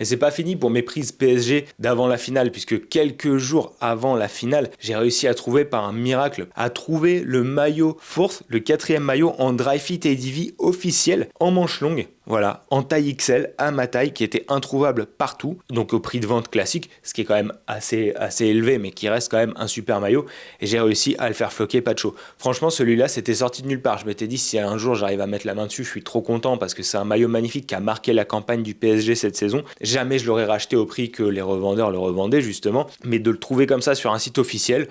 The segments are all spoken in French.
Mais c'est pas fini pour mes prises PSG d'avant la finale, puisque quelques jours avant la finale, j'ai réussi à trouver par un miracle, à trouver le maillot fourth, le quatrième maillot en dry fit ADV officiel en manche longue. Voilà, en taille XL, à ma taille, qui était introuvable partout, donc au prix de vente classique, ce qui est quand même assez élevé, mais qui reste quand même un super maillot, et j'ai réussi à le faire floquer pas de chaud. Franchement, celui-là, c'était sorti de nulle part. Je m'étais dit, si un jour j'arrive à mettre la main dessus, je suis trop content, parce que c'est un maillot magnifique qui a marqué la campagne du PSG cette saison. Jamais je l'aurais racheté au prix que les revendeurs le revendaient, justement, mais de le trouver comme ça sur un site officiel,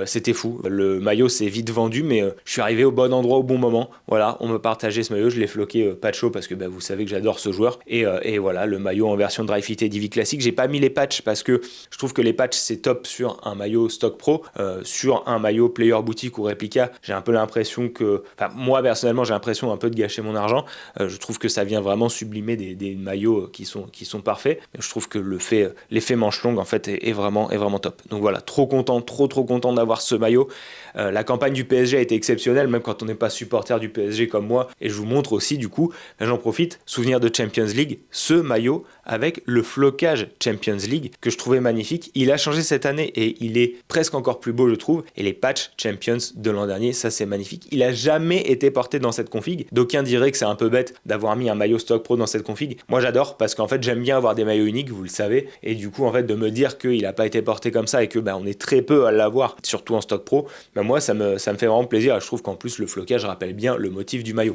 c'était fou. Le maillot s'est vite vendu, mais je suis arrivé au bon endroit au bon moment. Voilà, on me partageait ce maillot, je l'ai floqué pas de chaud, parce que vous savez que j'adore ce joueur, et voilà, le maillot en version dry fit ADV classique. J'ai pas mis les patchs parce que je trouve que les patchs c'est top sur un maillot stock pro, sur un maillot player boutique ou réplica, j'ai un peu l'impression que, enfin moi personnellement j'ai l'impression un peu de gâcher mon argent. Je trouve que ça vient vraiment sublimer des maillots qui sont parfaits. Je trouve que l'effet manche longue en fait est vraiment top. Donc voilà, trop content, trop content d'avoir ce maillot. La campagne du PSG a été exceptionnelle, même quand on n'est pas supporter du PSG comme moi, et je vous montre aussi du coup, j'en profite, souvenir de Champions League, ce maillot avec le flocage Champions League que je trouvais magnifique. Il a changé cette année et il est presque encore plus beau je trouve, et les patchs Champions de l'an dernier, ça c'est magnifique. Il a jamais été porté dans cette config. D'aucuns diraient que c'est un peu bête d'avoir mis un maillot stock pro dans cette config. Moi j'adore parce qu'en fait j'aime bien avoir des maillots uniques, vous le savez, et du coup en fait de me dire qu'il n'a pas été porté comme ça et que on est très peu à l'avoir, surtout en stock pro, moi ça me fait vraiment plaisir, et je trouve qu'en plus le flocage rappelle bien le motif du maillot.